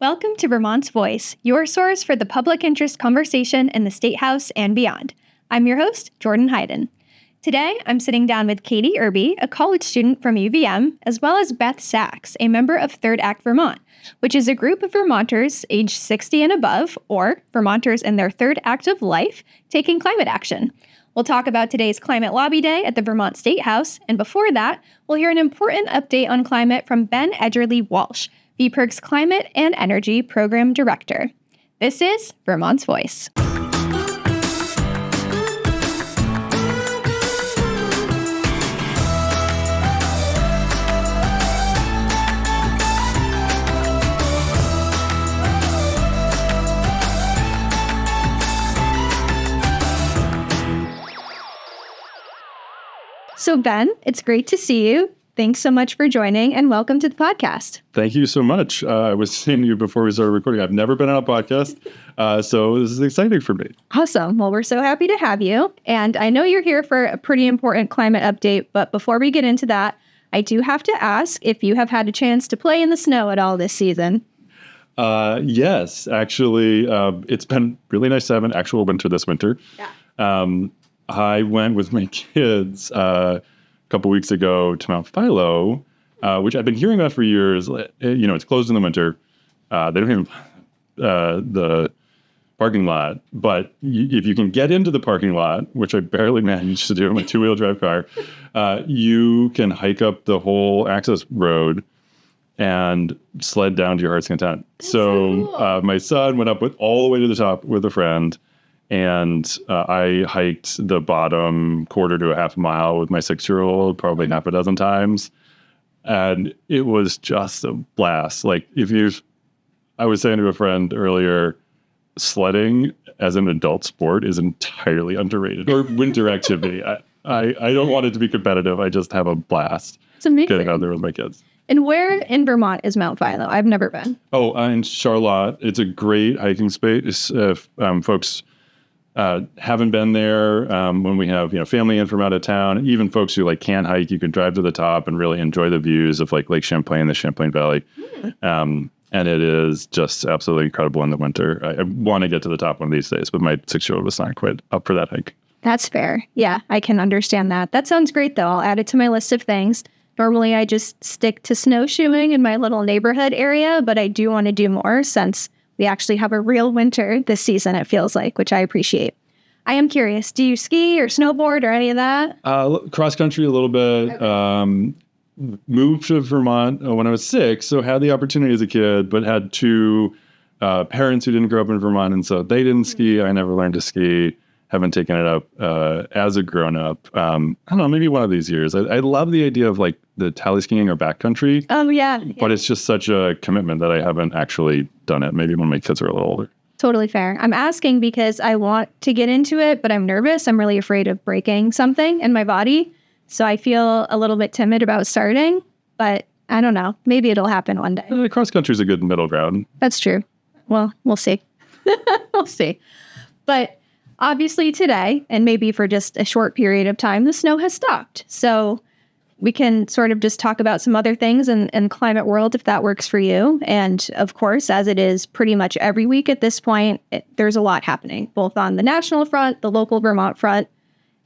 Welcome to Vermont's Voice, your source for the public interest conversation in the State House and beyond. I'm your host, Jordan Heiden. Today, I'm sitting down with Katie Erbe, a college student from UVM, as well as Beth Sachs, a member of Third Act Vermont, which is a group of Vermonters aged 60 and above, or Vermonters in their third act of life, taking climate action. We'll talk about today's Climate Lobby Day at the Vermont State House, and before that, we'll hear an important update on climate from Ben Edgerly Walsh, VPIRG's Climate and Energy Program Director. This is Vermont's Voice. So Ben, it's great to see you. Thanks so much for joining and welcome to the podcast. Thank you so much. I was saying to you before we started recording, I've never been on a podcast, so this is exciting for me. Awesome. Well, we're so happy to have you. And I know you're here for a pretty important climate update, but before we get into that, I do have to ask if you have had a chance to play in the snow at all this season. Yes, actually, it's been really nice to have an actual winter this winter. Yeah. I went with my kids couple weeks ago to Mount Philo, which I've been hearing about for years. You know, it's closed in the winter. They don't even the parking lot. But if you can get into the parking lot, which I barely managed to do in my two-wheel drive car, you can hike up the whole access road and sled down to your heart's content. So my son went up all the way to the top with a friend. And I hiked the bottom quarter to a half mile with my 6-year-old probably half a dozen times. And it was just a blast. Like I was saying to a friend earlier, sledding as an adult sport is entirely underrated, or winter activity. I don't want it to be competitive. I just have a blast. It's amazing. Getting out there with my kids. And where in Vermont is Mount Philo? I've never been. Oh, in Charlotte. It's a great hiking space. If folks haven't been there, when we have family in from out of town, even folks who can't hike, you can drive to the top and really enjoy the views of Lake Champlain, the Champlain Valley. And it is just absolutely incredible in the winter. I want to get to the top one of these days, but my 6-year-old was not quite up for that hike. That's fair. Yeah, I can understand that. That sounds great, though. I'll add it to my list of things. Normally, I just stick to snowshoeing in my little neighborhood area, but I do want to do more since we actually have a real winter this season, it feels like, which I appreciate. I am curious, do you ski or snowboard or any of that? Cross country a little bit. Okay. Moved to Vermont when I was 6, so had the opportunity as a kid, but had two parents who didn't grow up in Vermont, and so they didn't ski. I never learned to ski. Haven't taken it up as a grown-up. I don't know, maybe one of these years. I love the idea of the tally skiing or backcountry. Oh, yeah. But it's just such a commitment that I haven't actually done it. Maybe when my kids are a little older. Totally fair. I'm asking because I want to get into it, but I'm nervous. I'm really afraid of breaking something in my body. So I feel a little bit timid about starting, but I don't know. Maybe it'll happen one day. Cross country is a good middle ground. That's true. Well, we'll see. We'll see. But obviously today, and maybe for just a short period of time, the snow has stopped. So we can sort of just talk about some other things in climate world if that works for you. And of course, as it is pretty much every week at this point, there's a lot happening, both on the national front, the local Vermont front.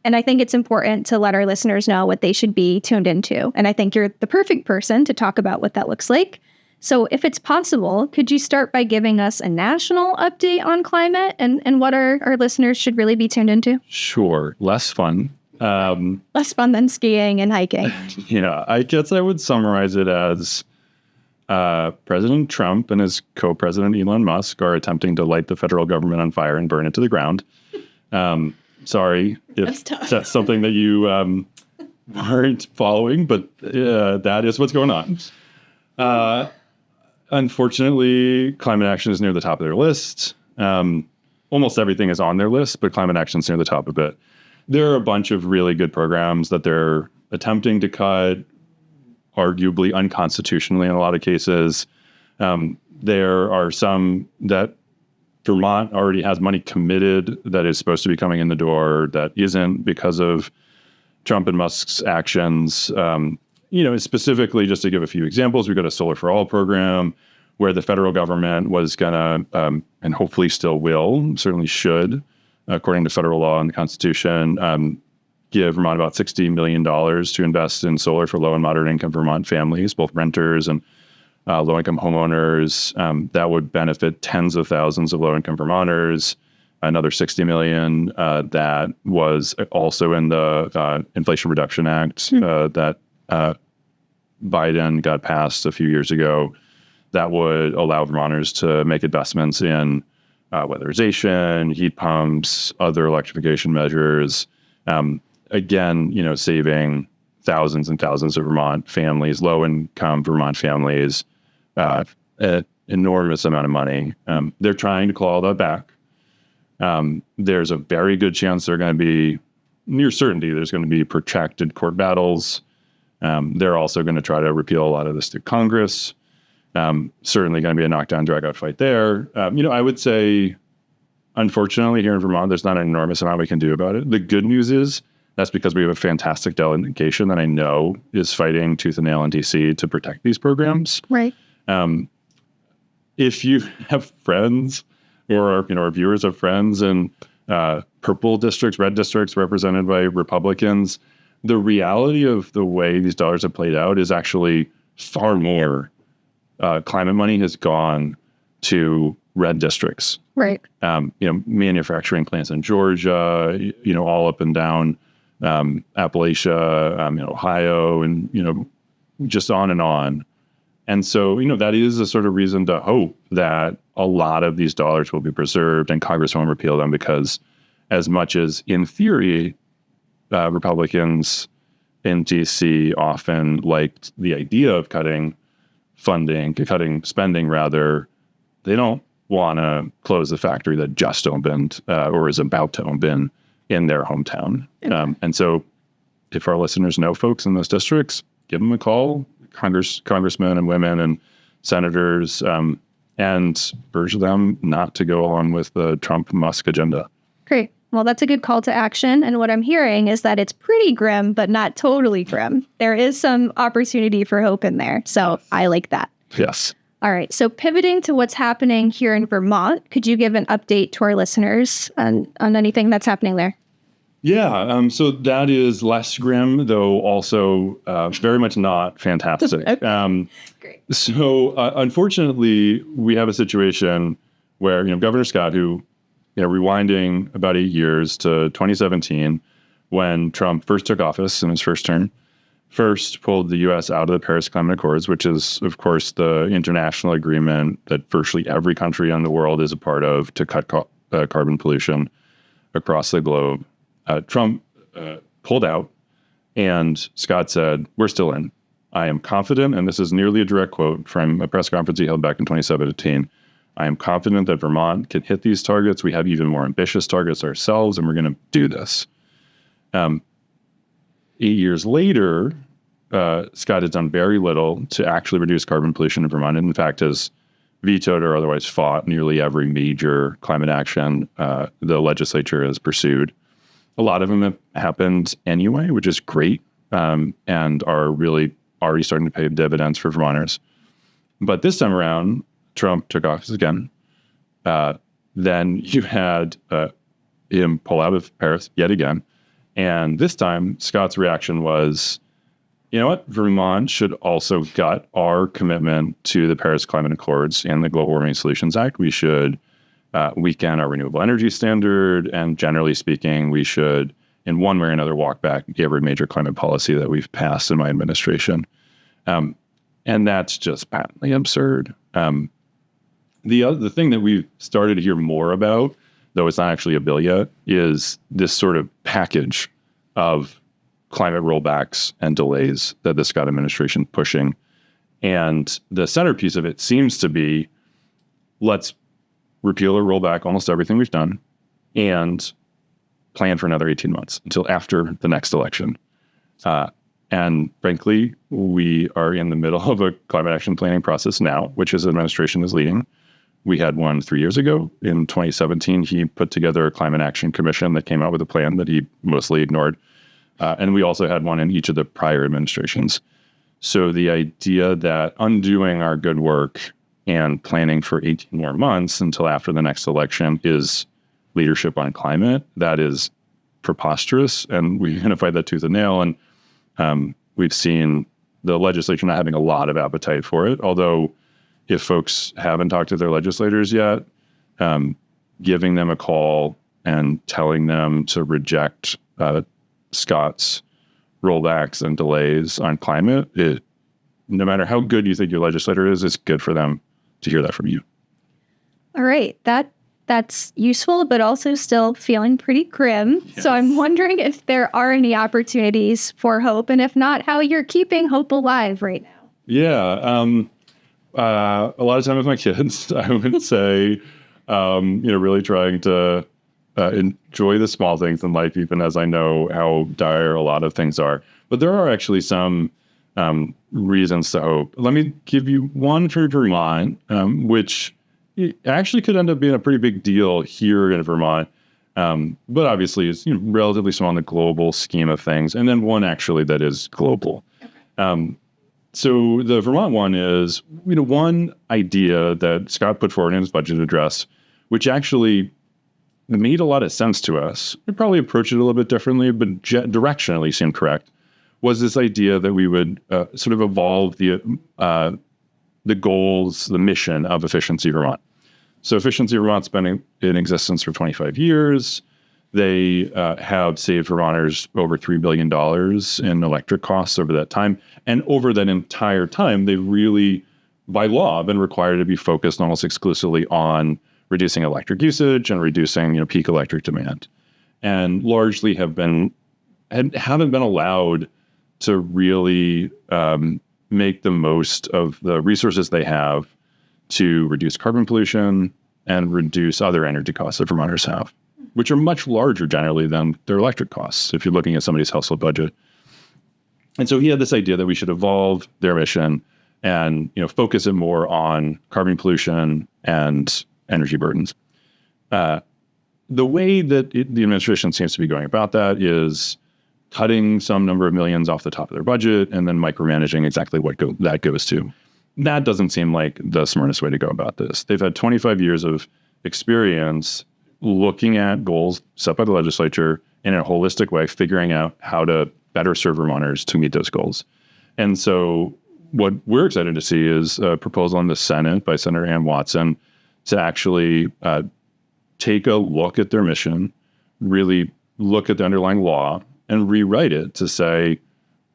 And I think it's important to let our listeners know what they should be tuned into. And I think you're the perfect person to talk about what that looks like. So if it's possible, could you start by giving us a national update on climate and what our listeners should really be tuned into? Sure. Less fun. Less fun than skiing and hiking. Yeah, I guess I would summarize it as President Trump and his co-president Elon Musk are attempting to light the federal government on fire and burn it to the ground. Sorry if that's something that you weren't following, but that is what's going on. Unfortunately, climate action is near the top of their list. Almost everything is on their list, but climate action is near the top of it. There are a bunch of really good programs that they're attempting to cut, arguably unconstitutionally in a lot of cases. There are some that Vermont already has money committed that is supposed to be coming in the door that isn't because of Trump and Musk's actions. Specifically, just to give a few examples, we've got a Solar for All program where the federal government was going to, and hopefully still will, certainly should, according to federal law and the Constitution, give Vermont about $60 million to invest in solar for low and moderate income Vermont families, both renters and low-income homeowners. That would benefit tens of thousands of low-income Vermonters. Another $60 million that was also in the Inflation Reduction Act that Biden got passed a few years ago, that would allow Vermonters to make investments in weatherization, heat pumps, other electrification measures. Again, saving thousands and thousands of Vermont families, low-income Vermont families, an enormous amount of money. They're trying to claw that back. There's a very good chance they're going to be, near certainty, there's going to be protracted court battles. They're also going to try to repeal a lot of this through Congress. Certainly going to be a knockdown, drag-out fight there. I would say, unfortunately, here in Vermont, there's not an enormous amount we can do about it. The good news is that's because we have a fantastic delegation that I know is fighting tooth and nail in D.C. to protect these programs. Right. If you have friends or viewers of friends in purple districts, red districts represented by Republicans, the reality of the way these dollars have played out is actually far more climate money has gone to red districts. Right. Manufacturing plants in Georgia, all up and down Appalachia, Ohio, and, just on and on. And so, that is a sort of reason to hope that a lot of these dollars will be preserved and Congress won't repeal them, because as much as in theory, Republicans in DC often liked the idea of cutting spending rather, they don't want to close the factory that just opened or is about to open in their hometown. And so if our listeners know folks in those districts, give them a call, congressmen and women and senators, and urge them not to go along with the Trump-Musk agenda. Great. Well, that's a good call to action. And what I'm hearing is that it's pretty grim, but not totally grim. There is some opportunity for hope in there. So I like that. Yes. All right. So pivoting to what's happening here in Vermont, could you give an update to our listeners on anything that's happening there? Yeah. So that is less grim, though also very much not fantastic. Great. So unfortunately, we have a situation where, Governor Scott, who, rewinding about 8 years to 2017, when Trump first took office in his first term, first pulled the U.S. out of the Paris Climate Accords, which is, of course, the international agreement that virtually every country in the world is a part of to cut carbon pollution across the globe. Trump pulled out, and Scott said, "We're still in. I am confident," and this is nearly a direct quote from a press conference he held back in 2017, "I am confident that Vermont can hit these targets. We have even more ambitious targets ourselves, and we're going to do this." 8 years later, Scott has done very little to actually reduce carbon pollution in Vermont, and in fact has vetoed or otherwise fought nearly every major climate action the legislature has pursued. A lot of them have happened anyway, which is great, and are really already starting to pay dividends for Vermonters. But this time around, Trump took office again. Then you had him pull out of Paris yet again. And this time, Scott's reaction was, you know what? Vermont should also gut our commitment to the Paris Climate Accords and the Global Warming Solutions Act. We should weaken our renewable energy standard. And generally speaking, we should, in one way or another, walk back every major climate policy that we've passed in my administration. And that's just patently absurd. The thing that we've started to hear more about, though it's not actually a bill yet, is this sort of package of climate rollbacks and delays that the Scott administration pushing. And the centerpiece of it seems to be, let's repeal or roll back almost everything we've done and plan for another 18 months until after the next election. And frankly, we are in the middle of a climate action planning process now, which his administration is leading. We had one 3 years ago. In 2017, he put together a climate action commission that came out with a plan that he mostly ignored. And we also had one in each of the prior administrations. So the idea that undoing our good work and planning for 18 more months until after the next election is leadership on climate. That is preposterous, and we identified that tooth and nail, and we've seen the legislature not having a lot of appetite for it, although if folks haven't talked to their legislators yet, giving them a call and telling them to reject Scott's rollbacks and delays on climate, no matter how good you think your legislator is, it's good for them to hear that from you. All right. That's useful, but also still feeling pretty grim. Yes. So I'm wondering if there are any opportunities for hope, and if not, how you're keeping hope alive right now. Yeah. A lot of time with my kids, I would say, really trying to enjoy the small things in life, even as I know how dire a lot of things are. But there are actually some reasons to hope. Let me give you one for Vermont, which actually could end up being a pretty big deal here in Vermont, but obviously is relatively small in the global scheme of things. And then one actually that is global. Okay. So the Vermont one is, one idea that Scott put forward in his budget address, which actually made a lot of sense to us. We probably approached it a little bit differently, but directionally seemed correct, was this idea that we would sort of evolve the goals, the mission of Efficiency Vermont. So Efficiency Vermont's been in existence for 25 years. They have saved Vermonters over $3 billion in electric costs over that time. And over that entire time, they've really, by law, been required to be focused almost exclusively on reducing electric usage and reducing peak electric demand. And largely haven't been allowed to really make the most of the resources they have to reduce carbon pollution and reduce other energy costs that Vermonters have, which are much larger generally than their electric costs if you're looking at somebody's household budget. And so he had this idea that we should evolve their mission and focus it more on carbon pollution and energy burdens. The way that the administration seems to be going about that is cutting some number of millions off the top of their budget and then micromanaging exactly what that goes to. That doesn't seem like the smartest way to go about this. They've had 25 years of experience looking at goals set by the legislature in a holistic way, figuring out how to better serve Vermonters to meet those goals. And so what we're excited to see is a proposal in the Senate by Senator Ann Watson to actually take a look at their mission, really look at the underlying law, and rewrite it to say,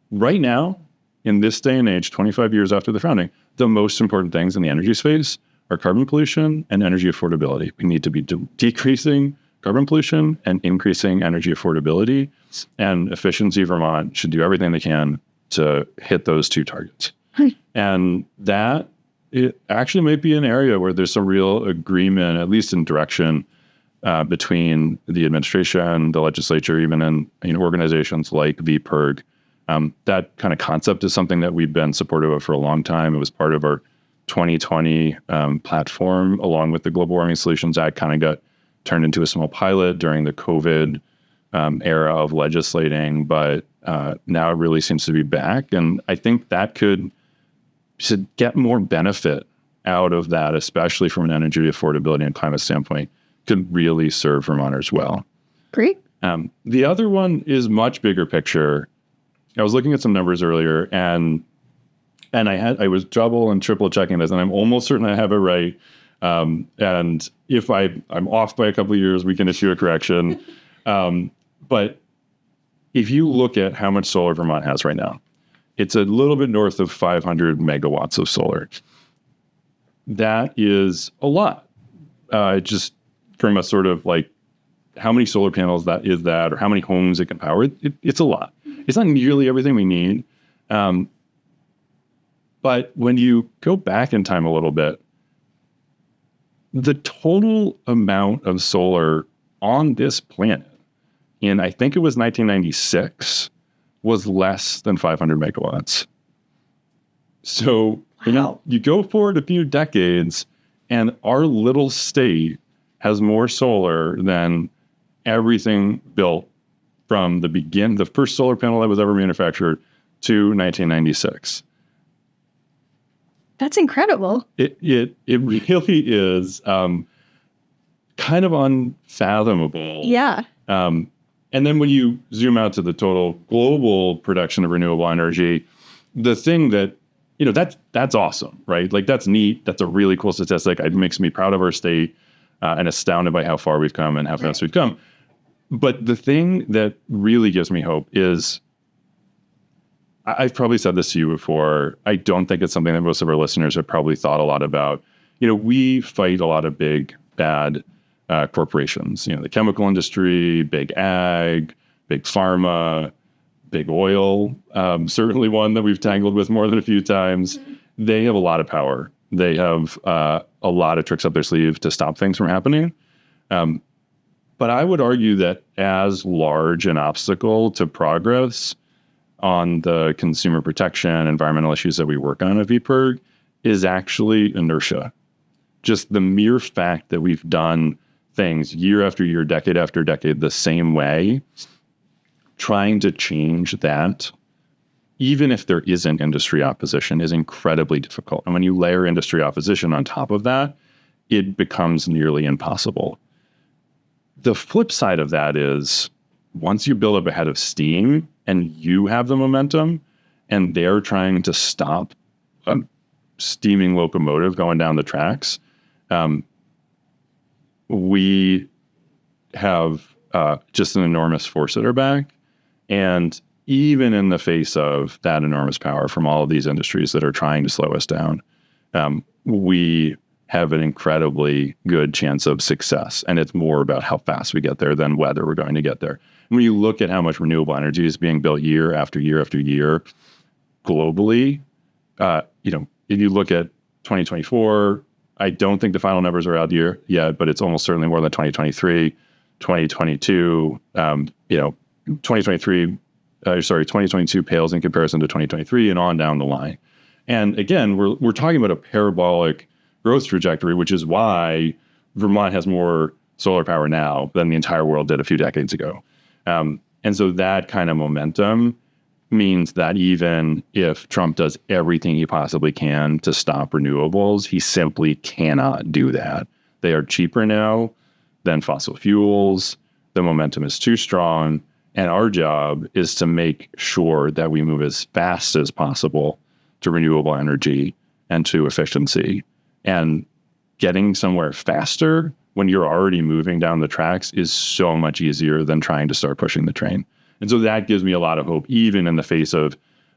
right now, in this day and age, 25 years after the founding, the most important things in the energy space are carbon pollution and energy affordability. We need to be decreasing carbon pollution and increasing energy affordability. And Efficiency Vermont should do everything they can to hit those two targets. And that it actually might be an area where there's some real agreement, at least in direction, between the administration, the legislature, even in organizations like VPIRG. That kind of concept is something that we've been supportive of for a long time. It was part of our 2020 platform, along with the Global Warming Solutions Act, kind of got turned into a small pilot during the COVID era of legislating, but now it really seems to be back. And I think that should get more benefit out of that, especially from an energy affordability and climate standpoint, could really serve Vermonters well. Great. The other one is much bigger picture. I was looking at some numbers earlier, and I was double and triple checking this, and I'm almost certain I have it right. And if I'm off by a couple of years, we can issue a correction. But if you look at how much solar Vermont has right now, it's a little bit north of 500 megawatts of solar. That is a lot. Just from a sort of like how many solar panels that is that, or how many homes it can power, it's a lot. It's not nearly everything we need. But when you go back in time a little bit, the total amount of solar on this planet in, I think it was 1996, was less than 500 megawatts. So, you go forward a few decades and our little state has more solar than everything built from the first solar panel that was ever manufactured to 1996. That's incredible. It really is kind of unfathomable. Yeah. And then when you zoom out to the total global production of renewable energy, the thing that, that's awesome, right? Like, that's neat. That's a really cool statistic. It makes me proud of our state and astounded by how far we've come and how fast we've come. But the thing that really gives me hope is, I've probably said this to you before, I don't think it's something that most of our listeners have probably thought a lot about. We fight a lot of big, bad corporations, the chemical industry, big ag, big pharma, big oil, certainly one that we've tangled with more than a few times. They have a lot of power. They have a lot of tricks up their sleeve to stop things from happening. But I would argue that as large an obstacle to progress on the consumer protection, environmental issues that we work on at VPIRG is actually inertia. Just the mere fact that we've done things year after year, decade after decade, the same way, trying to change that, even if there isn't industry opposition, is incredibly difficult. And when you layer industry opposition on top of that, it becomes nearly impossible. The flip side of that is, once you build up a head of steam and you have the momentum and they're trying to stop a steaming locomotive going down the tracks, we have just an enormous force at our back. And even in the face of that enormous power from all of these industries that are trying to slow us down, we have an incredibly good chance of success. And it's more about how fast we get there than whether we're going to get there. When you look at how much renewable energy is being built year after year after year globally, if you look at 2024, I don't think the final numbers are out here yet, but it's almost certainly more than 2023, 2022, 2022 pales in comparison to 2023 and on down the line. And again, we're talking about a parabolic growth trajectory, which is why Vermont has more solar power now than the entire world did a few decades ago. And so that kind of momentum means that even if Trump does everything he possibly can to stop renewables, he simply cannot do that. They are cheaper now than fossil fuels. The momentum is too strong. And our job is to make sure that we move as fast as possible to renewable energy and to efficiency. And getting somewhere faster when you're already moving down the tracks is so much easier than trying to start pushing the train. And so that gives me a lot of hope, even in the face of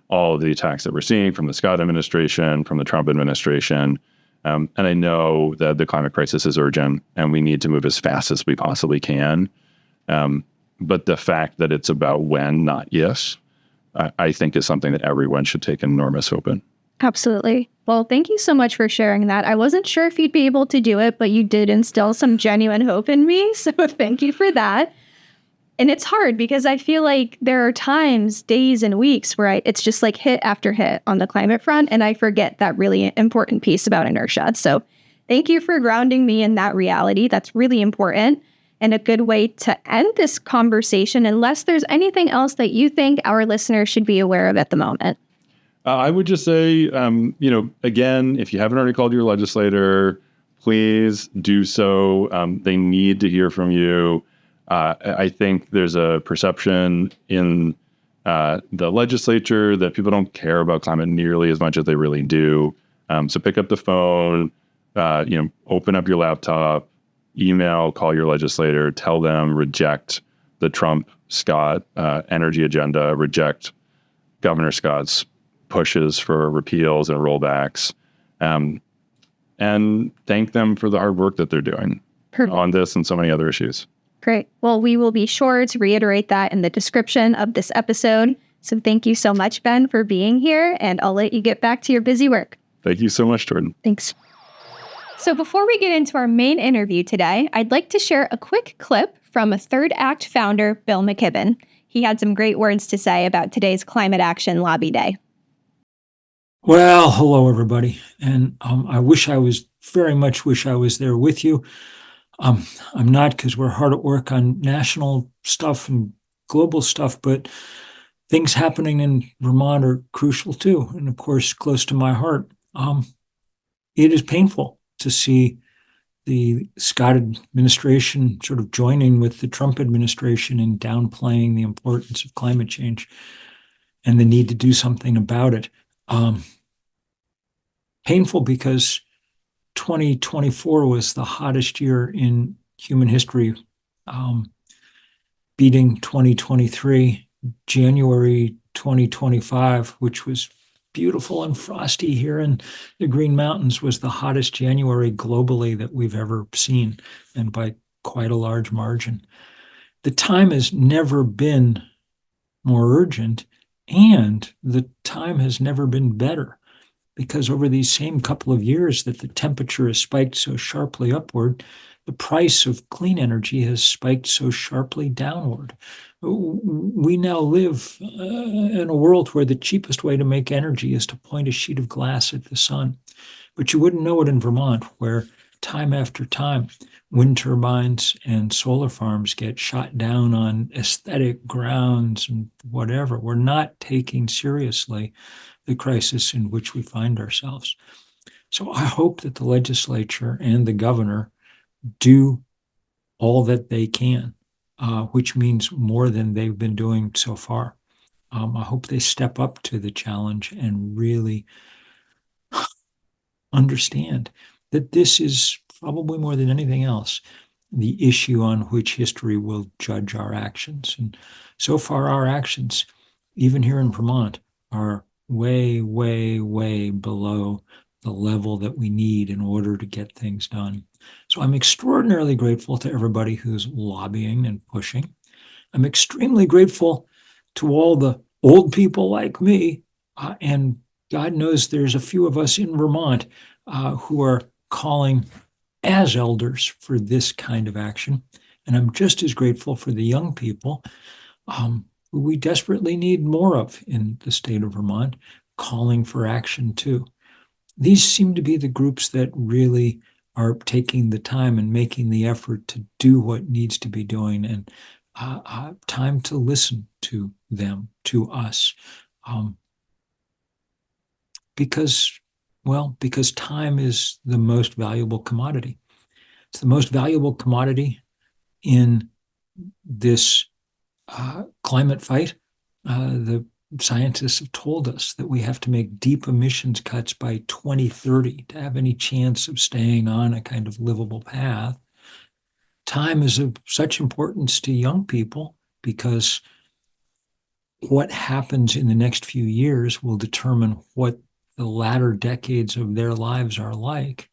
all of the attacks that we're seeing from the Scott administration, from the Trump administration. And I know that the climate crisis is urgent and we need to move as fast as we possibly can. But the fact that it's about when, not if, I think is something that everyone should take enormous hope in. Absolutely. Well, thank you so much for sharing that. I wasn't sure if you'd be able to do it, but you did instill some genuine hope in me. So thank you for that. And it's hard because I feel like there are times, days and weeks where it's just like hit after hit on the climate front. And I forget that really important piece about inertia. So thank you for grounding me in that reality. That's really important and a good way to end this conversation, unless there's anything else that you think our listeners should be aware of at the moment. I would just say, again, if you haven't already called your legislator, please do so. They need to hear from you. I think there's a perception in the legislature that people don't care about climate nearly as much as they really do. So pick up the phone, open up your laptop, email, call your legislator, tell them reject the Trump-Scott energy agenda, reject Governor Scott's pushes for repeals and rollbacks, and thank them for the hard work that they're doing on this and so many other issues. Great. Well, we will be sure to reiterate that in the description of this episode. So thank you so much, Ben, for being here, and I'll let you get back to your busy work. Thank you so much, Jordan. Thanks. So before we get into our main interview today, I'd like to share a quick clip from a Third Act founder, Bill McKibben. He had some great words to say about today's Climate Action Lobby Day. Well, hello, everybody. And very much wish I was there with you. I'm not, because we're hard at work on national stuff and global stuff, but things happening in Vermont are crucial too. And of course, close to my heart. it is painful to see the Scott administration sort of joining with the Trump administration in downplaying the importance of climate change and the need to do something about it. Painful because 2024 was the hottest year in human history, beating 2023. January 2025, which was beautiful and frosty here in the Green Mountains, was the hottest January globally that we've ever seen, and by quite a large margin. The time has never been more urgent, and the time has never been better, because over these same couple of years that the temperature has spiked so sharply upward, the price of clean energy has spiked so sharply downward. We now live in a world where the cheapest way to make energy is to point a sheet of glass at the sun. But you wouldn't know it in Vermont, where time after time, wind turbines and solar farms get shot down on aesthetic grounds and whatever. We're not taking seriously the crisis in which we find ourselves. So I hope that the legislature and the governor do all that they can, which means more than they've been doing so far. I hope they step up to the challenge and really understand that this is probably more than anything else the issue on which history will judge our actions. And so far, our actions, even here in Vermont, are way, way, way below the level that we need in order to get things done. So I'm extraordinarily grateful to everybody who's lobbying and pushing. I'm extremely grateful to all the old people like me, and God knows there's a few of us in Vermont who are calling as elders for this kind of action. And I'm just as grateful for the young people who we desperately need more of in the state of Vermont, calling for action too. These seem to be the groups that really are taking the time and making the effort to do what needs to be doing, and time to listen to them, to us. Because time is the most valuable commodity. It's the most valuable commodity in this climate fight. The scientists have told us that we have to make deep emissions cuts by 2030 to have any chance of staying on a kind of livable path. Time is of such importance to young people because what happens in the next few years will determine what the latter decades of their lives are like.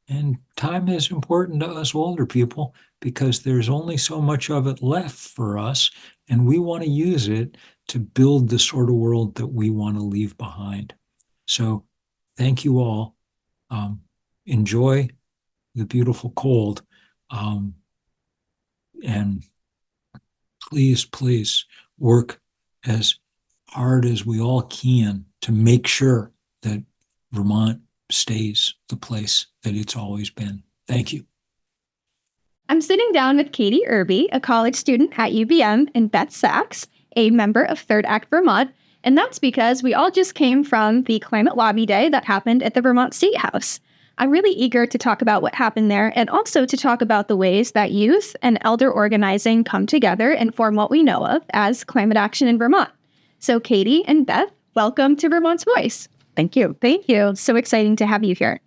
And time is important to us older people because there's only so much of it left for us, and we want to use it to build the sort of world that we want to leave behind. So thank you all. Enjoy the beautiful cold. And please, please work as hard as we all can to make sure that Vermont stays the place that it's always been. Thank you. I'm sitting down with Katie Erbe, a college student at UVM, and Beth Sachs, a member of Third Act Vermont, and that's because we all just came from the Climate Lobby Day that happened at the Vermont State House. I'm really eager to talk about what happened there and also to talk about the ways that youth and elder organizing come together and form what we know of as climate action in Vermont. So Katie and Beth, welcome to Vermont's Voice. Thank you. Thank you. It's so exciting to have you here.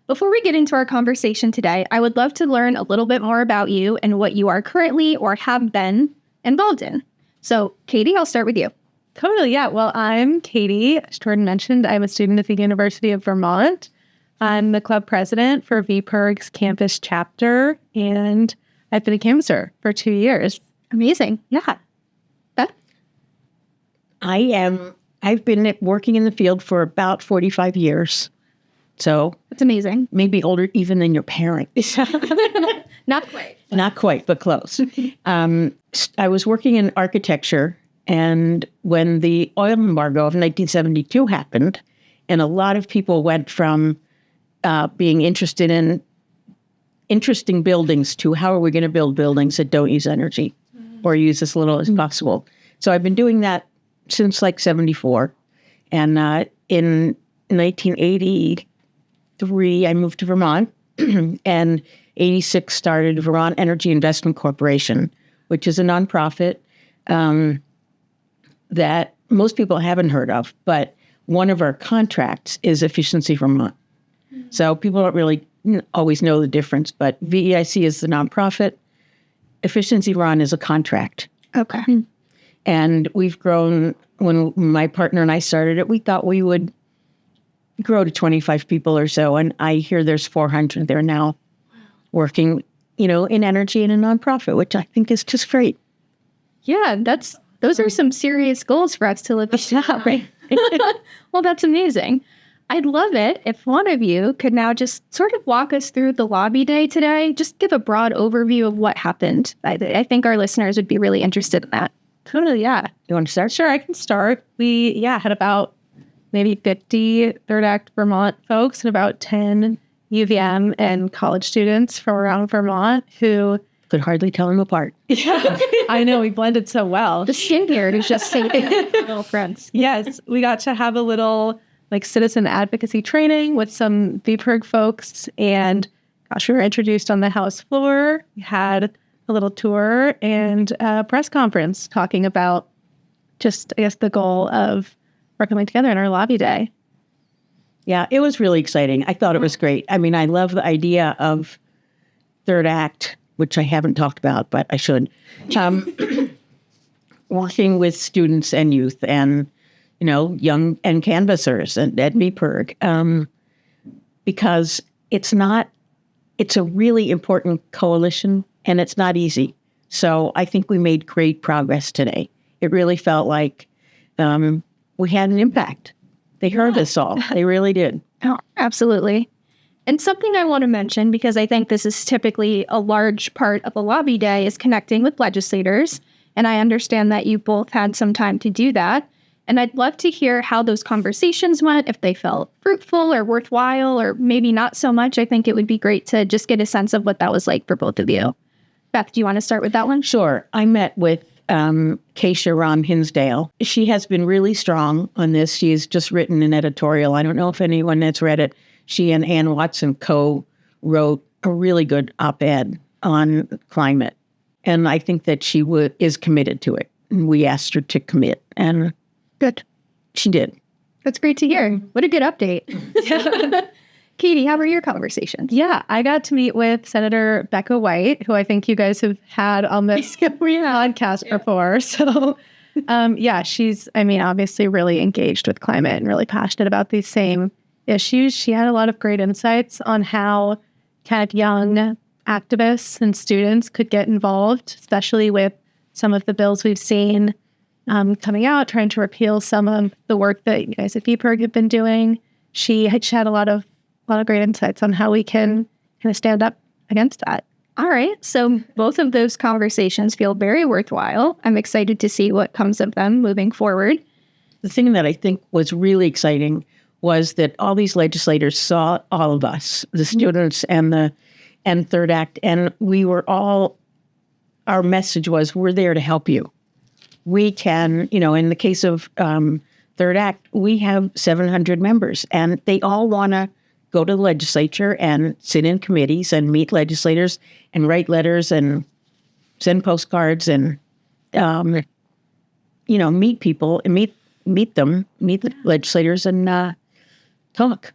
Before we get into our conversation today, I would love to learn a little bit more about you and what you are currently or have been involved in. So, Katie, I'll start with you. Totally, yeah. Well, I'm Katie. As Jordan mentioned, I'm a student at the University of Vermont. I'm the club president for VPIRG's campus chapter, and I've been a canvasser for 2 years. Amazing. Yeah. Beth? I've been working in the field for about 45 years. So that's amazing. Maybe older even than your parents. Not quite. Not quite, but close. I was working in architecture, and when the oil embargo of 1972 happened, and a lot of people went from being interested in interesting buildings to how are we going to build buildings that don't use energy or use as little as possible. So I've been doing that since like 74. And in 1980, I moved to Vermont, and 86 started Vermont Energy Investment Corporation, which is a nonprofit that most people haven't heard of, but one of our contracts is Efficiency Vermont. So people don't really always know the difference, but VEIC is the nonprofit. Efficiency Vermont is a contract. Okay. And we've grown. When my partner and I started it, we thought we would grow to 25 people or so. And I hear there's 400 there now working, in energy in a nonprofit, which I think is just great. Yeah, those are some serious goals for us to live up. Right? Well, that's amazing. I'd love it if one of you could now just sort of walk us through the lobby day today. Just give a broad overview of what happened. I think our listeners would be really interested in that. Totally, yeah. You want to start? Sure, I can start. We, had about maybe 50 Third Act Vermont folks and about 10 UVM and college students from around Vermont who... Could hardly tell them apart. Yeah, I know, we blended so well. The skin here is just saving little friends. Yes, we got to have a little citizen advocacy training with some VPIRG folks, and we were introduced on the House floor. We had a little tour and a press conference talking about just, the goal of we're coming together in our lobby day. Yeah, it was really exciting. I thought it was great. I mean, I love the idea of Third Act, which I haven't talked about, but I should. Working with students and youth and, young and canvassers and at VPIRG, because it's a really important coalition and it's not easy. So I think we made great progress today. It really felt like we had an impact. They heard us all. They really did. Oh, absolutely. And something I want to mention, because I think this is typically a large part of a lobby day, is connecting with legislators. And I understand that you both had some time to do that. And I'd love to hear how those conversations went, if they felt fruitful or worthwhile, or maybe not so much. I think it would be great to just get a sense of what that was like for both of you. Beth, do you want to start with that one? Sure. I met with Keisha Ram Hinsdale. She has been really strong on this. She's just written an editorial. I don't know if anyone has read it. She and Ann Watson co-wrote a really good op-ed on climate. And I think that she is committed to it. And we asked her to commit. And good. She did. That's great to hear. What a good update. Katie, how were your conversations? Yeah, I got to meet with Senator Becca White, who I think you guys have had on this podcast before. So, she's, obviously really engaged with climate and really passionate about these same issues. She had a lot of great insights on how kind of young activists and students could get involved, especially with some of the bills we've seen coming out, trying to repeal some of the work that you guys at VPIRG have been doing. She had a lot of great insights on how we can kind of stand up against that. All right. So both of those conversations feel very worthwhile. I'm excited to see what comes of them moving forward. The thing that I think was really exciting was that all these legislators saw all of us, the students and Third Act, and we were all, our message was, we're there to help you. We can, in the case of Third Act, we have 700 members, and they all want to go to the legislature and sit in committees and meet legislators and write letters and send postcards and, meet people and meet the legislators and talk.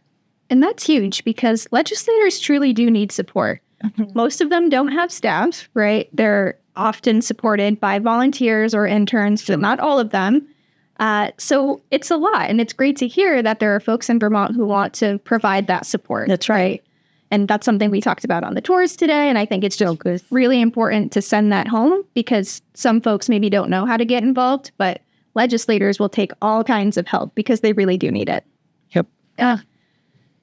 And that's huge because legislators truly do need support. Mm-hmm. Most of them don't have staff, right? They're often supported by volunteers or interns, but not all of them. So it's a lot. And it's great to hear that there are folks in Vermont who want to provide that support. That's right. And that's something we talked about on the tours today. And I think it's just really important to send that home because some folks maybe don't know how to get involved, but legislators will take all kinds of help because they really do need it. Yep.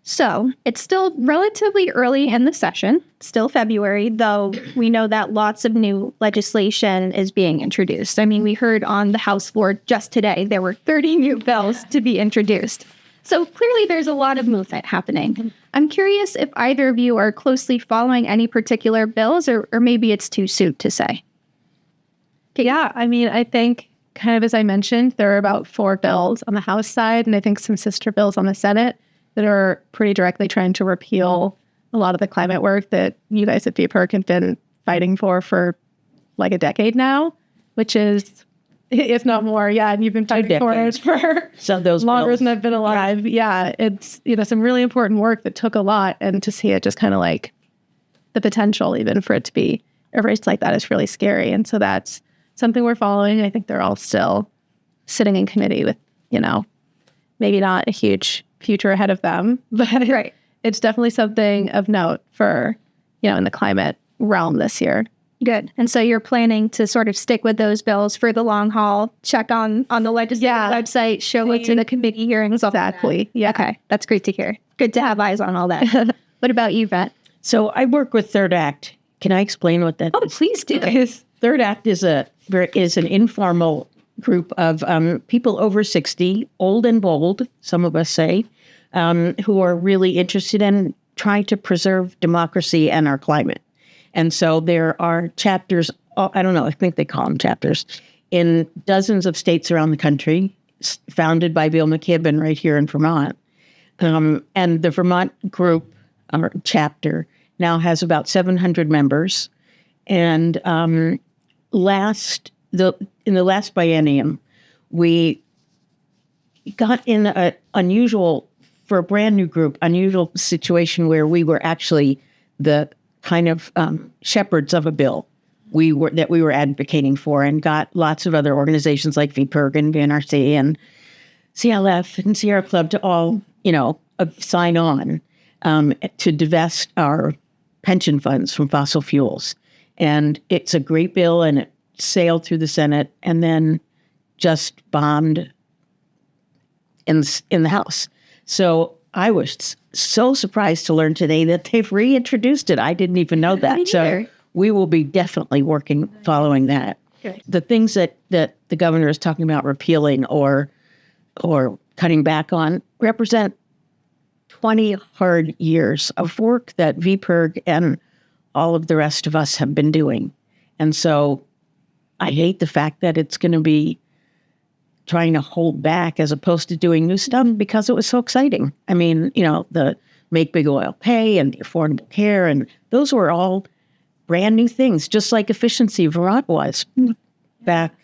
So it's still relatively early in the session, still February, though we know that lots of new legislation is being introduced. I mean, we heard on the House floor just today, there were 30 new bills to be introduced. So clearly there's a lot of movement happening. I'm curious if either of you are closely following any particular bills or maybe it's too soon to say. Yeah, I think kind of as I mentioned, there are about 4 bills on the House side and I think some sister bills on the Senate that are pretty directly trying to repeal a lot of the climate work that you guys at VPIRG have been fighting for like a decade now, which is, if not more, and you've been fighting for it for so those longer bills. than I've been alive. Yeah, it's, some really important work that took a lot, and to see it just kind of like the potential even for it to be erased like that is really scary. And so that's something we're following. I think they're all still sitting in committee with, maybe not a huge future ahead of them, but it's definitely something of note for, in the climate realm this year. Good. And so you're planning to sort of stick with those bills for the long haul, check on the legislative website, show it to the committee hearings. Exactly. Yeah. Okay. That's great to hear. Good to have eyes on all that. What about you, Beth? So I work with Third Act. Can I explain what that is? Please do. Third Act is an informal group of people over 60, old and bold, some of us say, who are really interested in trying to preserve democracy and our climate. And so there are chapters, I don't know, I think they call them chapters, in dozens of states around the country, founded by Bill McKibben right here in Vermont. And the Vermont group, or chapter, now has about 700 members. And in the last biennium, we got in an unusual, for a brand new group, unusual situation where we were actually the kind of shepherds of a bill we were advocating for, and got lots of other organizations like VPIRG and VNRC and CLF and Sierra Club to all, sign on to divest our pension funds from fossil fuels. And it's a great bill, and it sailed through the Senate and then just bombed in the House. So I was so surprised to learn today that they've reintroduced it. I didn't even know that. So we will be definitely following that. Good. The things that the governor is talking about repealing or cutting back on represent 20 hard years of work that VPIRG and all of the rest of us have been doing. And so I hate the fact that it's going to be trying to hold back as opposed to doing new stuff because it was so exciting. I mean, the Make Big Oil Pay and the Affordable Care, and those were all brand new things, just like efficiency Vermont was back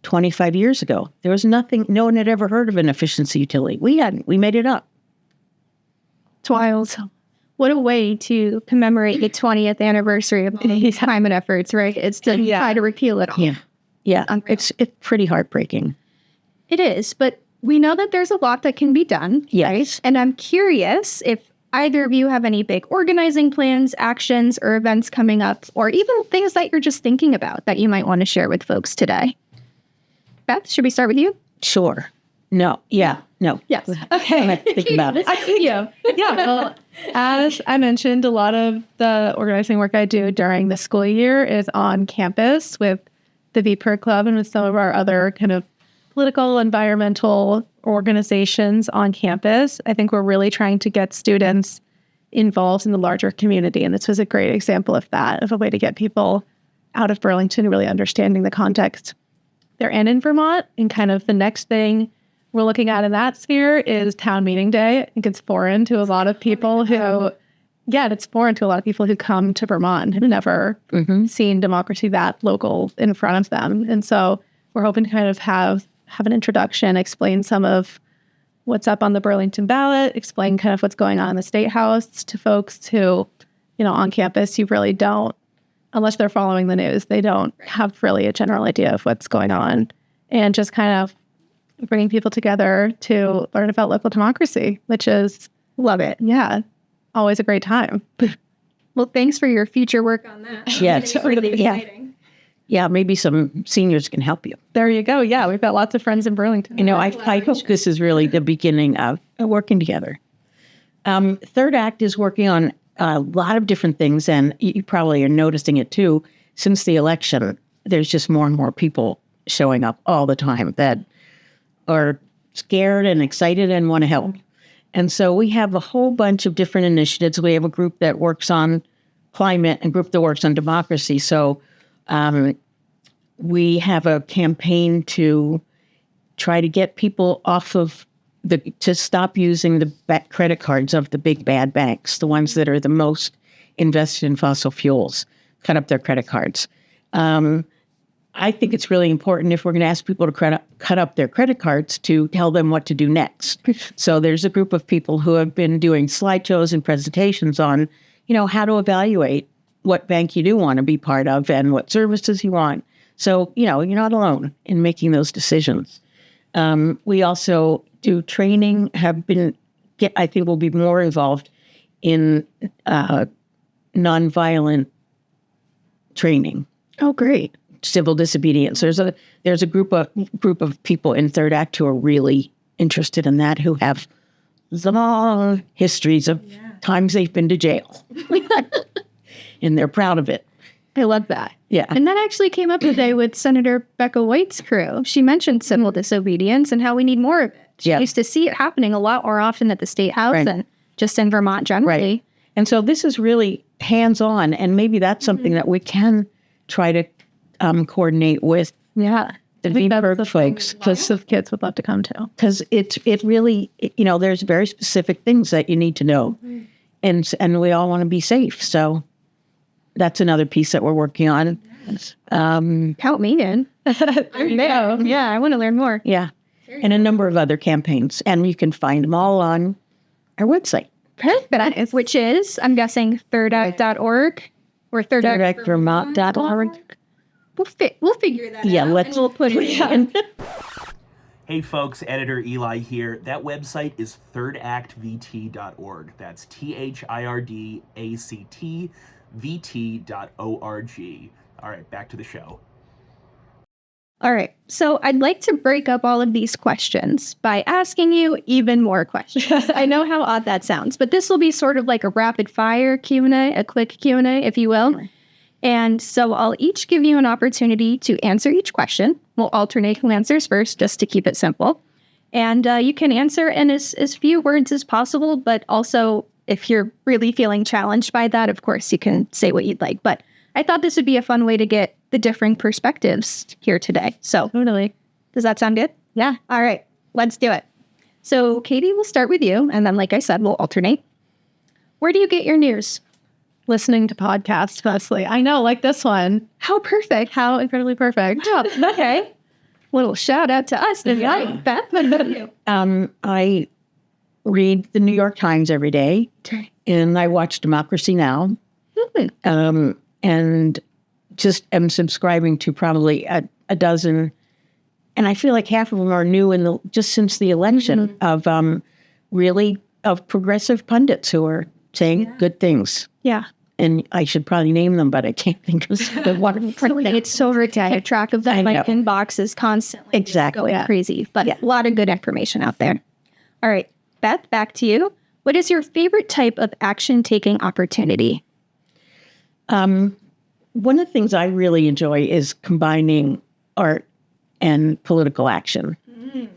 25 years ago. There was nothing, no one had ever heard of an efficiency utility. We made it up. It's wild. What a way to commemorate the 20th anniversary of these climate efforts, right? It's to try to repeal it all. Yeah. It's pretty heartbreaking. It is, but we know that there's a lot that can be done. Yes. Right? And I'm curious if either of you have any big organizing plans, actions, or events coming up, or even things that you're just thinking about that you might want to share with folks today. Beth, should we start with you? Sure. No. Yeah. No. Yes. Okay. Think about it. Yeah. Well, as I mentioned, a lot of the organizing work I do during the school year is on campus with the VPIRG Club and with some of our other kind of political, environmental organizations on campus. I think we're really trying to get students involved in the larger community. And this was a great example of that, of a way to get people out of Burlington really understanding the context they're in Vermont. And kind of the next thing we're looking at in that sphere is town meeting day. I think it's foreign to a lot of people who, it's foreign to a lot of people who come to Vermont and have never seen democracy that local in front of them. And so we're hoping to kind of have an introduction, explain some of what's up on the Burlington ballot, explain kind of what's going on in the State House to folks who, on campus, you really don't, unless they're following the news, they don't have really a general idea of what's going on. And just kind of bringing people together to learn about local democracy, which is, Love it. always a great time. Well, thanks for your future work on that. Yeah, It's really exciting. Yeah, maybe some seniors can help you. There you go. Yeah, we've got lots of friends in Burlington. I hope this is really the beginning of working together. Third Act is working on a lot of different things, and you probably are noticing it too. Since the election, there's just more and more people showing up all the time that are scared and excited and want to help. And so we have a whole bunch of different initiatives. We have a group that works on climate and a group that works on democracy. So we have a campaign to try to get people off of to stop using the credit cards of the big bad banks, the ones that are the most invested in fossil fuels, cut up their credit cards. I think it's really important if we're going to ask people to cut up their credit cards to tell them what to do next. So there's a group of people who have been doing slideshows and presentations on, how to evaluate what bank you do want to be part of and what services you want. So, you're not alone in making those decisions. We also do training, I think we'll be more involved in nonviolent training. Oh, great. Civil disobedience. There's a group of people in Third Act who are really interested in that, who have long histories of times they've been to jail. And they're proud of it. I love that. Yeah. And that actually came up today with Senator Becca White's crew. She mentioned civil disobedience and how we need more of it. She used to see it happening a lot more often at the State House and just in Vermont generally. Right. And so this is really hands-on, and maybe that's something that we can try to coordinate with the VPIRG folks. Lots of kids would love to come to. Because it really, there's very specific things that you need to know. And we all want to be safe. So that's another piece that we're working on. Count me in. Yeah, I want to learn more. Yeah. And a number of other campaigns. And you can find them all on our website. Perfect. Which is, I'm guessing, thirdact.org or thirdactvermont.org. We'll figure that out. Yeah, we'll put it in. Hey folks, Editor Eli here. That website is thirdactvt.org. That's thirdactvt.org. All right, back to the show. All right. So I'd like to break up all of these questions by asking you even more questions. I know how odd that sounds, but this will be sort of like a rapid fire Q&A, a quick Q&A, if you will. And so I'll each give you an opportunity to answer each question. We'll alternate who answers first, just to keep it simple. And you can answer in as few words as possible, but also if you're really feeling challenged by that, of course, you can say what you'd like. But I thought this would be a fun way to get the differing perspectives here today. So Totally. Does that sound good? Yeah. All right, let's do it. So Katie, we'll start with you. And then, like I said, we'll alternate. Where do you get your news? Listening to podcasts mostly. I know, like this one. How perfect. How incredibly perfect. Oh, okay. Little shout out to us. Yeah. Beth, what about you? I read the New York Times every day, and I watch Democracy Now! And just am subscribing to probably a dozen, and I feel like half of them are new just since the election of progressive pundits who are saying good things. Yeah. And I should probably name them, but I can't think of the one. It's so hard to keep track of that. My inbox is constantly going crazy, but a lot of good information out there. All right, Beth, back to you. What is your favorite type of action-taking opportunity? One of the things I really enjoy is combining art and political action.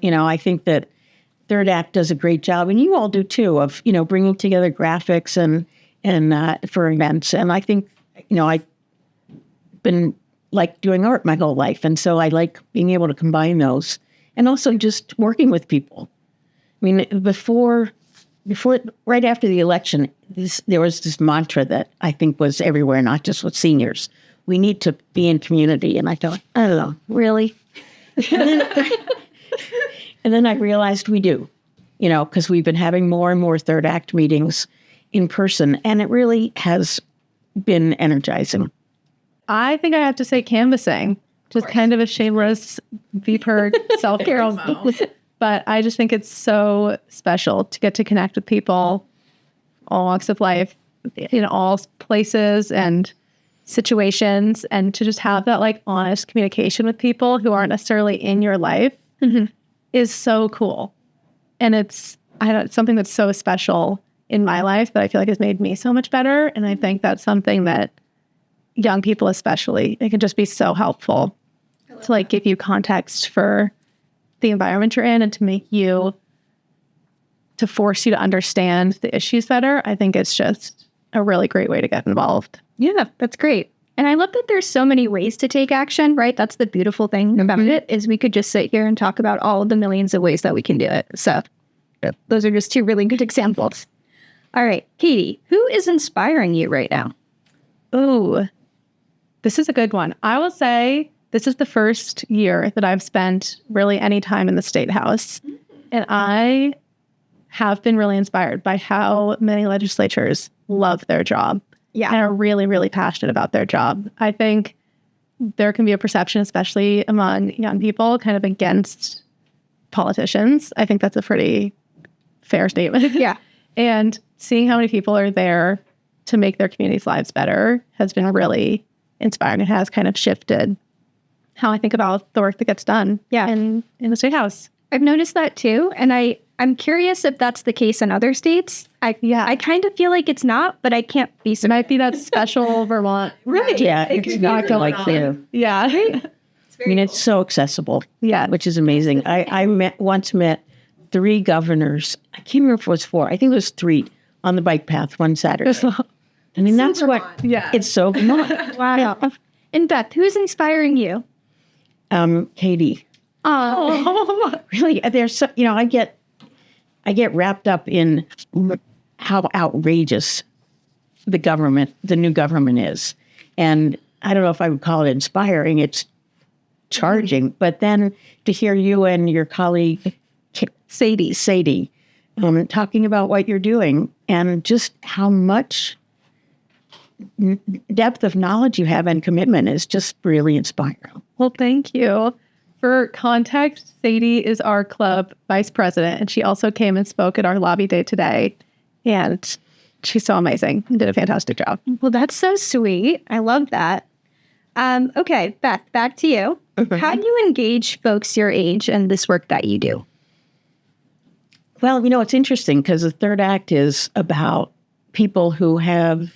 I think that Third Act does a great job, and you all do too, of bringing together graphics and for events. And I think I've been like doing art my whole life, and so I like being able to combine those, and also just working with people. I mean, right after the election, there was this mantra that I think was everywhere, not just with seniors. We need to be in community. And I thought, I don't know, really? And then I realized we do, because we've been having more and more Third Act meetings in person, and it really has been energizing. I think I have to say canvassing, just kind of a shameless VPIRG self-care moment. But I just think it's so special to get to connect with people, all walks of life, in all places and situations, and to just have that honest communication with people who aren't necessarily in your life is so cool. And it's something that's so special in my life that I feel like has made me so much better. And I think that's something that young people especially, it can just be so helpful to give you context for the environment you're in and to force you to understand the issues better. I think it's just a really great way to get involved. Yeah, that's great. And I love that there's so many ways to take action, right? That's the beautiful thing about it, is we could just sit here and talk about all of the millions of ways that we can do it. So Those are just two really good examples. All right, Katie, who is inspiring you right now? Oh, this is a good one. I will say this is the first year that I've spent really any time in the State House. And I have been really inspired by how many legislatures love their job. Yeah. And are really, really passionate about their job. I think there can be a perception, especially among young people, kind of against politicians. I think that's a pretty fair statement. Yeah. And seeing how many people are there to make their communities' lives better has been really inspiring. It has kind of shifted how I think about the work that gets done in the State House. I've noticed that too. And I'm curious if that's the case in other states. I kind of feel like it's not, but I can't be It might be that special Vermont. Really? Yeah, it's not like there. Yeah. I mean, it's so accessible. Yeah. Which is amazing. I once met 3 governors. I can't remember if it was 4. I think it was 3 on the bike path one Saturday. I mean, that's what. Yeah. It's so Vermont. Wow. And Beth, who's inspiring you? Katie. Oh, Really, there's so, I get wrapped up in how outrageous the new government is, and I don't know if I would call it inspiring. It's charging, but then to hear you and your colleague Sadie, talking about what you're doing and just how much depth of knowledge you have and commitment is just really inspiring. Well, thank you. For context, Sadie is our club vice president, and she also came and spoke at our lobby day today. And she's so amazing and did a fantastic job. well, that's so sweet. I love that. Okay, Beth, back to you. How do you engage folks your age in this work that you do? Well, it's interesting because the third act is about people who have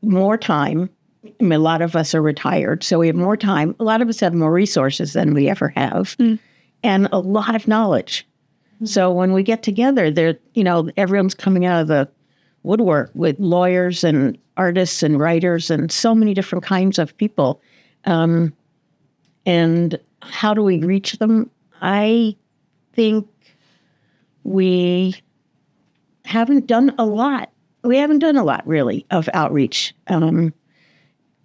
more time. I mean, a lot of us are retired, so we have more time. A lot of us have more resources than we ever have, and a lot of knowledge. So when we get together, everyone's coming out of the woodwork with lawyers and artists and writers and so many different kinds of people. And how do we reach them? I think we haven't done a lot. We haven't done a lot, really, of outreach.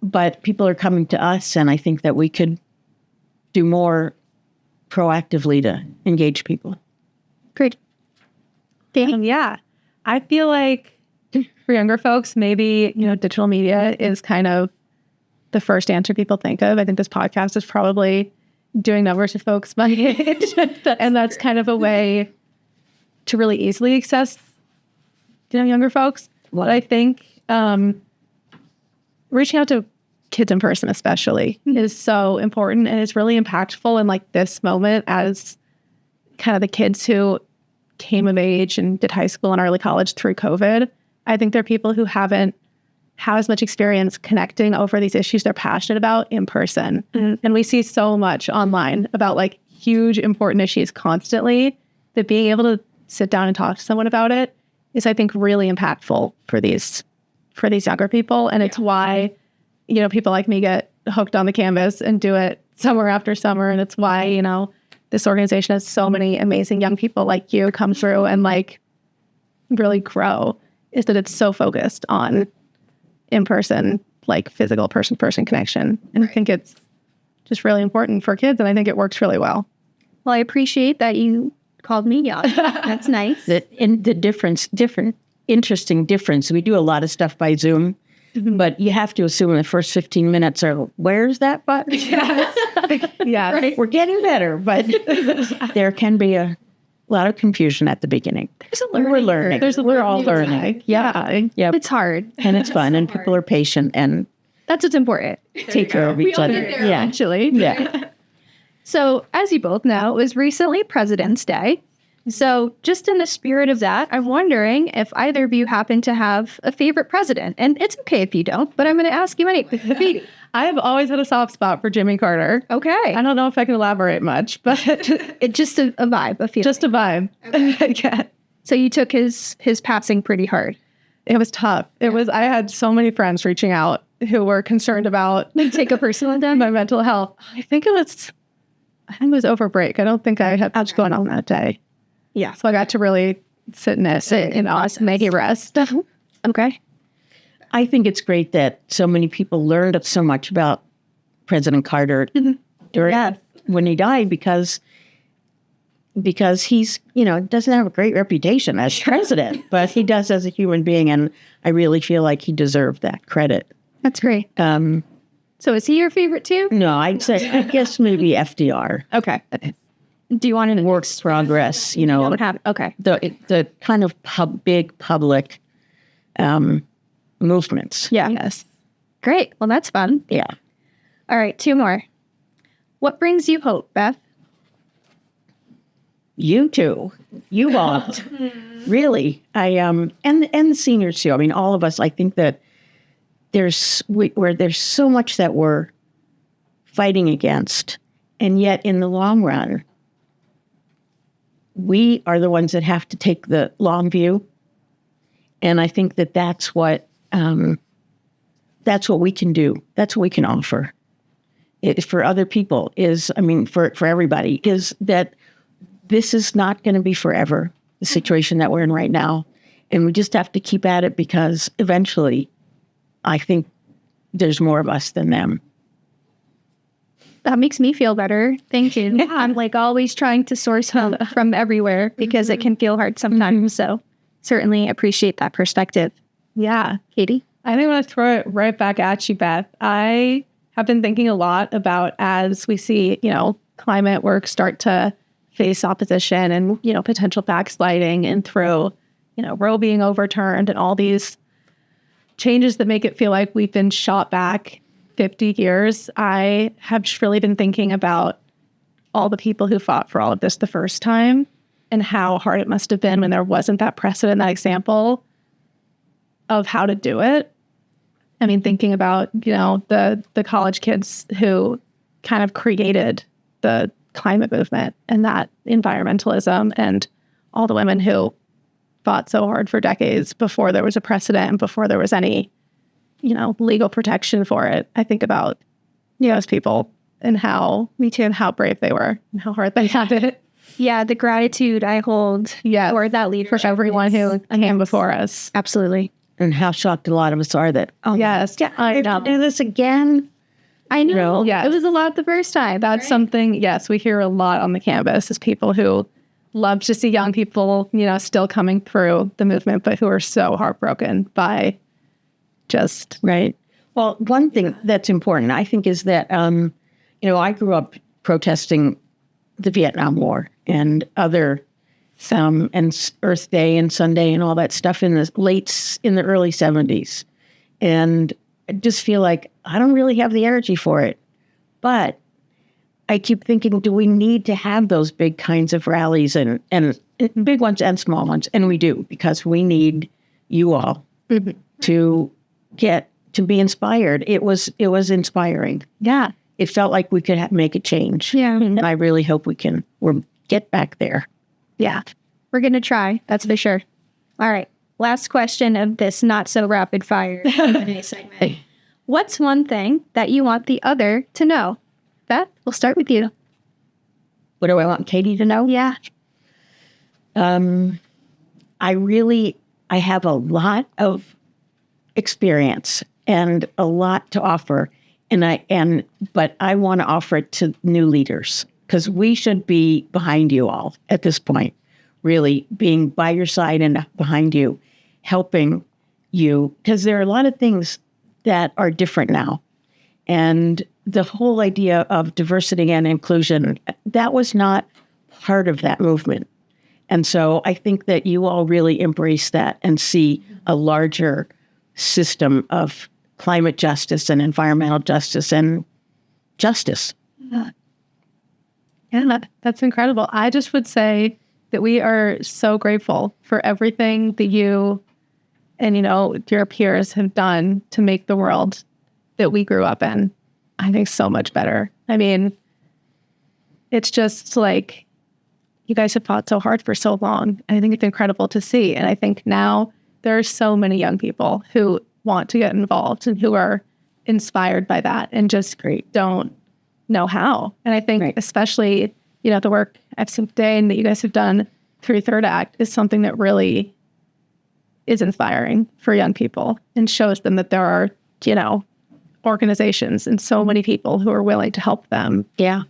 But people are coming to us, and I think that we could do more proactively to engage people. Great. Yeah. I feel like for younger folks, maybe, digital media is kind of the first answer people think of. I think this podcast is probably doing numbers with folks my age. And that's kind of a way to really easily access, younger folks. What I think reaching out to kids in person especially is so important, and it's really impactful in like this moment as kind of the kids who came of age and did high school and early college through COVID. I think there are people who haven't had as much experience connecting over these issues they're passionate about in person. And we see so much online about like huge important issues constantly, that being able to sit down and talk to someone about it is, I think, really impactful for these younger people. And it's why, people like me get hooked on the canvas and do it summer after summer. And it's why, this organization has so many amazing young people like you come through and like really grow, is that it's so focused on in-person, like physical person-to-person connection. And I think it's just really important for kids. And I think it works really well. Well, I appreciate that you called me young. That's nice. Interesting difference. We do a lot of stuff by Zoom, but you have to assume in the first 15 minutes are, where's that button? Yes. Right. We're getting better, but there can be a lot of confusion at the beginning. We're learning. We're all learning. Yeah. It's hard. And it's fun, and people are patient and That's what's important. take care of each other. Yeah. Actually. Yeah. So, as you both know, it was recently President's Day. So, just in the spirit of that, I'm wondering if either of you happen to have a favorite president. And it's okay if you don't, but I'm going to ask you anyway. I have always had a soft spot for Jimmy Carter. Okay. I don't know if I can elaborate much, but It's just a vibe, a feeling. just a vibe. Yeah. So, you took his passing pretty hard. It was tough. I had so many friends reaching out who were concerned about Take a personal down. my mental health. I think it was over break. I don't think I had much going on that day. Yeah. So I got to really sit in it and also make it rest. Okay. I think it's great that so many people learned so much about President Carter during when he died because he's, doesn't have a great reputation as president, but he does as a human being. And I really feel like he deserved that credit. That's great. So is he your favorite too? No, I guess maybe FDR. Okay. Do you want to Works progress, Okay. the kind of big public movements. Yeah. Yes. Great. Well, that's fun. Yeah. All right. 2 more. What brings you hope, Beth? You too. You won't. Really. And the seniors too. I mean, all of us, I think that there's so much that we're fighting against. And yet in the long run, we are the ones that have to take the long view. And I think that that's what we can do. That's what we can offer. For other people for everybody, is that this is not going to be forever, the situation that we're in right now. And we just have to keep at it because eventually I think there's more of us than them. That makes me feel better. Thank you. I'm always trying to source hope from everywhere because it can feel hard sometimes. So certainly appreciate that perspective. Yeah. Katie? I think I want to throw it right back at you, Beth. I have been thinking a lot about as we see, climate work start to face opposition and, potential backsliding and through, Roe being overturned and all these changes that make it feel like we've been shot back 50 years. I have just really been thinking about all the people who fought for all of this the first time and how hard it must have been when there wasn't that precedent, that example of how to do it. I mean, thinking about, the college kids who kind of created the climate movement and that environmentalism and all the women who fought so hard for decades before there was a precedent and before there was any, legal protection for it. I think about those people and how brave they were and how hard they had it. Yeah, the gratitude I hold for that leadership. For everyone who came before us. Absolutely. And how shocked a lot of us are that, yes, I have to do this again. I know. Yes. It was a lot the first time. That's something, yes, we hear a lot on the campus is people who love to see young people, still coming through the movement, but who are so heartbroken by just... Right. Well, one thing that's important, I think, is that, I grew up protesting the Vietnam War and other and Earth Day and Sunday and all that stuff in the early 70s. And I just feel like I don't really have the energy for it. But I keep thinking, do we need to have those big kinds of rallies and big ones and small ones? And we do, because we need you all to be inspired. It was inspiring. Yeah. It felt like we could make a change. Yeah. And I really hope we'll get back there. Yeah, we're going to try. That's for sure. All right. Last question of this not so rapid fire segment. What's one thing that you want the other to know? Beth, we'll start with you. What do I want Katie to know? Yeah. I have a lot of experience and a lot to offer. But I want to offer it to new leaders. Because we should be behind you all at this point, really being by your side and behind you, helping you. Because there are a lot of things that are different now. And the whole idea of diversity and inclusion, that was not part of that movement. And so I think that you all really embrace that and see a larger system of climate justice and environmental justice and justice. Yeah, that's incredible. I just would say that we are so grateful for everything that you and, your peers have done to make the world that we grew up in, I think, so much better. I mean, it's just like you guys have fought so hard for so long. I think it's incredible to see. And I think now there are so many young people who want to get involved and who are inspired by that and just don't know how. And I think especially, the work I've seen today and that you guys have done through Third Act is something that really is inspiring for young people and shows them that there are, organizations and so many people who are willing to help them. Yeah.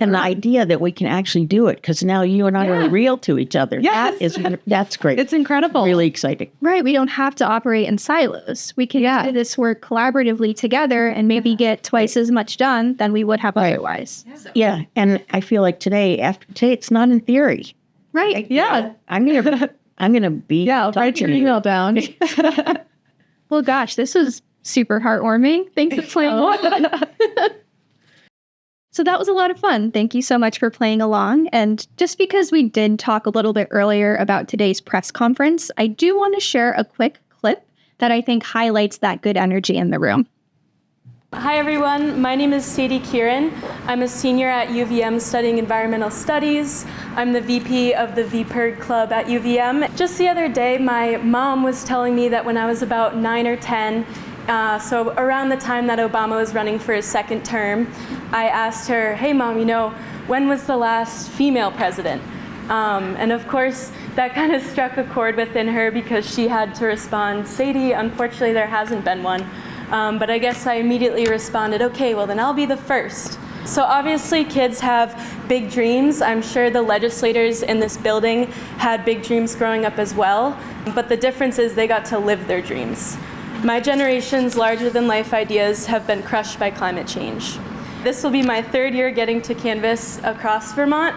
And the idea that we can actually do it, because now you and I are real to each other. Yes. That's great. It's incredible. Really exciting. Right. We don't have to operate in silos. We can do this work collaboratively together and maybe get twice as much done than we would have otherwise. Yeah. And I feel like after today, it's not in theory. Right. I'm gonna be. I'll write your email down. Well, gosh, this was super heartwarming. Thanks for playing. So that was a lot of fun. Thank you so much for playing along. And just because we did talk a little bit earlier about today's press conference, I do want to share a quick clip that I think highlights that good energy in the room. Hi everyone, my name is Sadie Kieran. I'm a senior at UVM studying environmental studies. I'm the VP of the VPIRG club at UVM. Just the other day, my mom was telling me that when I was about 9 or 10, so around the time that Obama was running for his second term, I asked her, hey mom, when was the last female president? And of course, that kind of struck a chord within her because she had to respond, Sadie, unfortunately there hasn't been one. But I guess I immediately responded, okay, well then I'll be the first. So obviously kids have big dreams. I'm sure the legislators in this building had big dreams growing up as well. But the difference is they got to live their dreams. My generation's larger-than-life ideas have been crushed by climate change. This will be my third year getting to canvass across Vermont,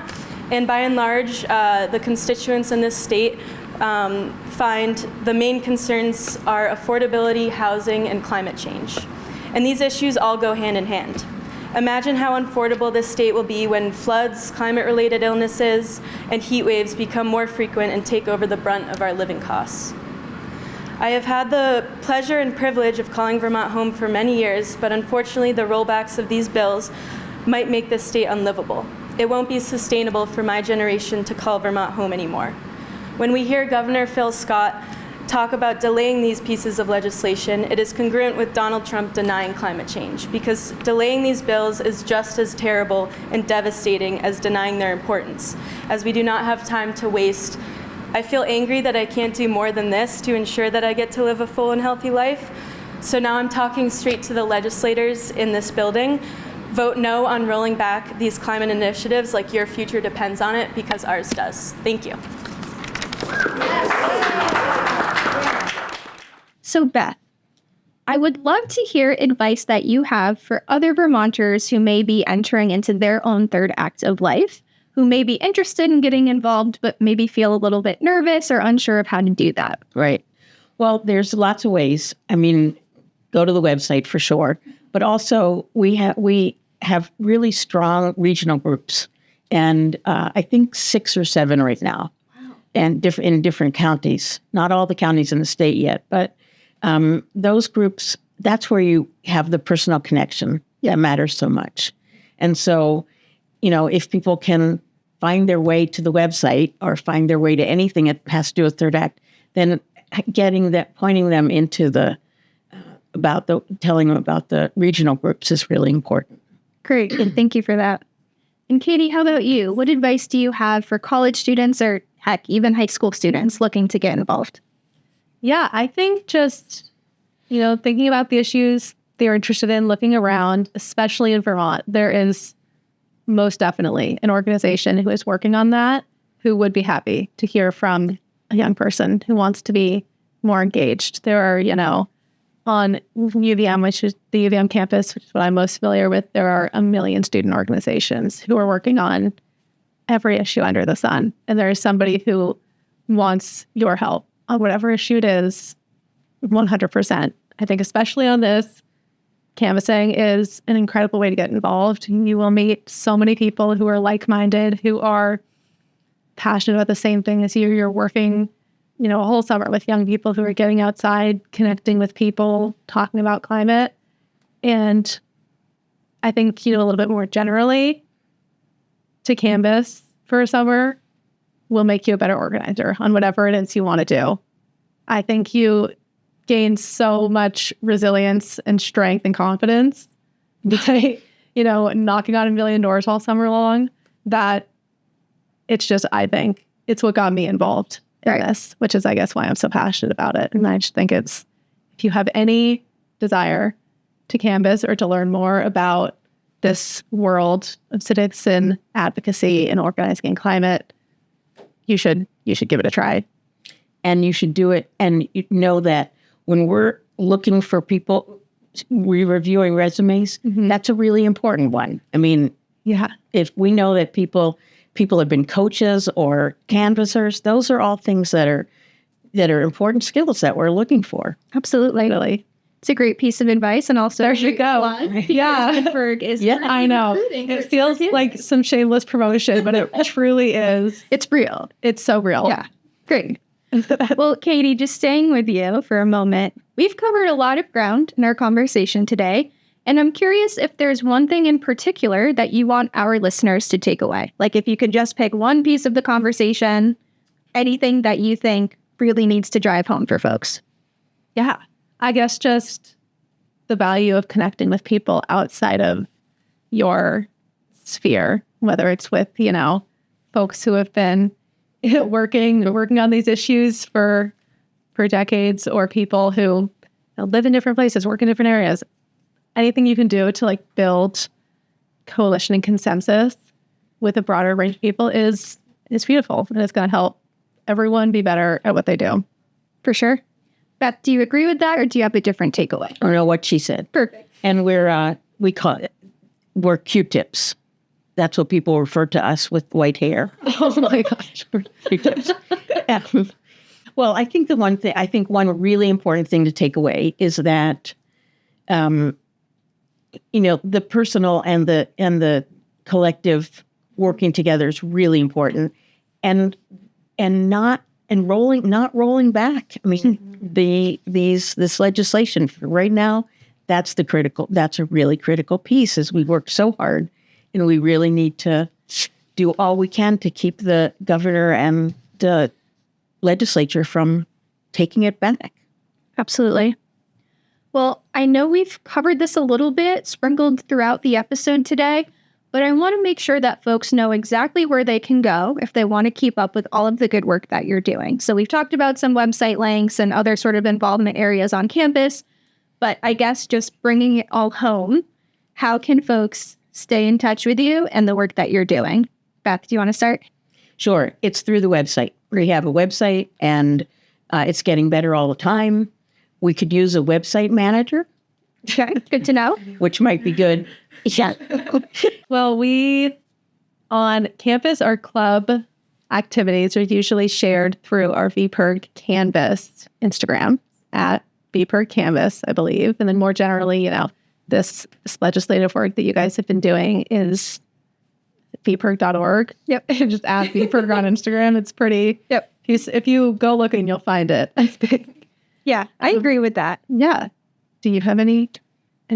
and by and large, the constituents in this state find the main concerns are affordability, housing, and climate change. And these issues all go hand in hand. Imagine how unaffordable this state will be when floods, climate-related illnesses, and heat waves become more frequent and take over the brunt of our living costs. I have had the pleasure and privilege of calling Vermont home for many years, but unfortunately the rollbacks of these bills might make this state unlivable. It won't be sustainable for my generation to call Vermont home anymore. When we hear Governor Phil Scott talk about delaying these pieces of legislation, it is congruent with Donald Trump denying climate change, because delaying these bills is just as terrible and devastating as denying their importance, as we do not have time to waste. I feel angry that I can't do more than this to ensure that I get to live a full and healthy life. So now I'm talking straight to the legislators in this building. Vote no on rolling back these climate initiatives like your future depends on it, because ours does. Thank you. So Beth, I would love to hear advice that you have for other Vermonters who may be entering into their own third act of life, who may be interested in getting involved, but maybe feel a little bit nervous or unsure of how to do that. Right. Well, there's lots of ways. I mean, go to the website for sure. But also, we have really strong regional groups, and I think 6 or 7 right now, and in different counties. Not all the counties in the state yet, but those groups, that's where you have the personal connection that matters so much. And so, if people can find their way to the website or find their way to anything that has to do with Third Act, then pointing them into telling them about the regional groups is really important. Great, and thank you for that. And Katie, how about you? What advice do you have for college students or heck, even high school students looking to get involved? Yeah, I think just, thinking about the issues they're interested in, looking around, especially in Vermont, there is most definitely an organization who is working on that, who would be happy to hear from a young person who wants to be more engaged. There are, on UVM, which is the UVM campus, which is what I'm most familiar with, there are a million student organizations who are working on every issue under the sun. And there is somebody who wants your help on whatever issue it is, 100%. I think especially on this, canvassing is an incredible way to get involved. You will meet so many people who are like-minded, who are passionate about the same thing as you. You're working, a whole summer with young people who are getting outside, connecting with people, talking about climate. And I think, a little bit more generally, to canvass for a summer will make you a better organizer on whatever it is you want to do. I think you gain so much resilience and strength and confidence by, knocking on a million doors all summer long, that it's just, I think, it's what got me involved in this, which is, I guess, why I'm so passionate about it. And I just think if you have any desire to canvass or to learn more about this world of citizen advocacy and organizing in climate, you should give it a try. And you should do it. And you know that when we're looking for people, we're reviewing resumes, that's a really important one. I mean, if we know that people have been coaches or canvassers, those are all things that are important skills that we're looking for. Absolutely. Really. It's a great piece of advice. And also, there you go. VPIRG is I know. It feels like some shameless promotion, but it truly is. It's real. It's so real. Yeah. Great. Well, Katie, just staying with you for a moment, we've covered a lot of ground in our conversation today, and I'm curious if there's one thing in particular that you want our listeners to take away. Like if you could just pick one piece of the conversation, anything that you think really needs to drive home for folks. Yeah. I guess just the value of connecting with people outside of your sphere, whether it's with, folks who have been working on these issues for decades, or people who live in different places, work in different areas. Anything you can do to build coalition and consensus with a broader range of people is beautiful, and it's going to help everyone be better at what they do. For sure. Beth, do you agree with that, or do you have a different takeaway? I don't know what she said. Perfect. And we call it, we're Q-tips. That's what people refer to us with white hair. Oh my gosh. Q-tips. Well, I think one really important thing to take away is that, the personal and the collective working together is really important, and not rolling back. I mean, this legislation right now, that's a really critical piece, as we work so hard, and we really need to do all we can to keep the governor and the legislature from taking it back. Absolutely. Well, I know we've covered this a little bit, sprinkled throughout the episode today, but I want to make sure that folks know exactly where they can go if they want to keep up with all of the good work that you're doing. So we've talked about some website links and other sort of involvement areas on campus, but I guess just bringing it all home, how can folks stay in touch with you and the work that you're doing? Beth, do you want to start? Sure. It's through the website. We have a website, and it's getting better all the time. We could use a website manager. Okay, good to know. Which might be good. Yeah. Well, we on campus, our club activities are usually shared through our VPIRG Canvas Instagram at VPIRG Canvas, I believe. And then more generally, this legislative work that you guys have been doing is VPIRG.org. Yep. Just add VPIRG on Instagram. It's pretty. Yep. If you go looking, you'll find it. Yeah, I agree with that. Yeah. Do you have any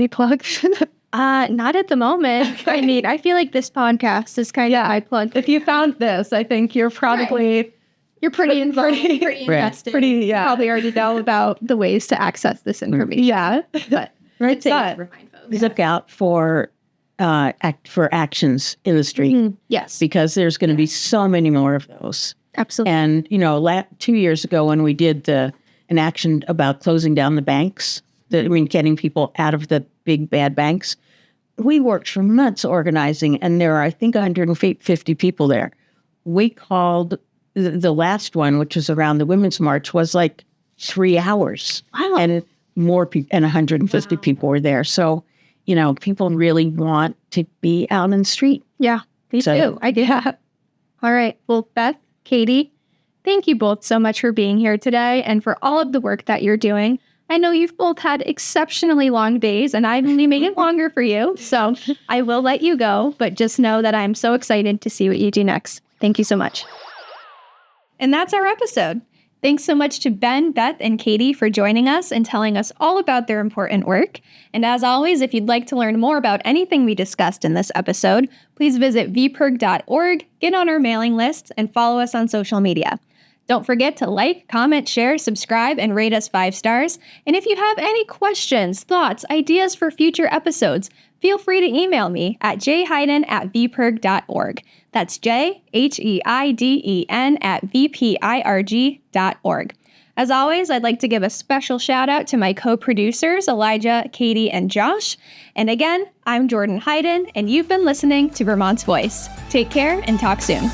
plugs? Not at the moment. I mean, I feel like this podcast is kind of my plug. If you found this, I think you're probably you're pretty involved, pretty invested. Probably already know about the ways to access this information. Yeah, but right. Remind folks. Look out for actions in the street. Mm-hmm. Yes, because there's going to be so many more of those. Absolutely. And 2 years ago when we did an action about closing down the banks, getting people out of the big bad banks, we worked for months organizing, and there are, I think, 150 people there. We called the last one, which was around the Women's March, was like 3 hours. Wow. And more people, and 150 people were there. So, people really want to be out in the street. Yeah, me too. I do. Yeah. All right. Well, Beth, Katie, thank you both so much for being here today and for all of the work that you're doing. I know you've both had exceptionally long days, and I've only made it longer for you. So I will let you go, but just know that I'm so excited to see what you do next. Thank you so much. And that's our episode. Thanks so much to Ben, Beth, and Katie for joining us and telling us all about their important work. And as always, if you'd like to learn more about anything we discussed in this episode, please visit vpirg.org, get on our mailing list, and follow us on social media. Don't forget to like, comment, share, subscribe, and rate us 5 stars. And if you have any questions, thoughts, ideas for future episodes, feel free to email me at jheiden@vpirg.org. That's JHEIDEN@VPIRG.org. As always, I'd like to give a special shout out to my co-producers, Elijah, Katie, and Josh. And again, I'm Jordan Heiden, and you've been listening to Vermont's Voice. Take care and talk soon.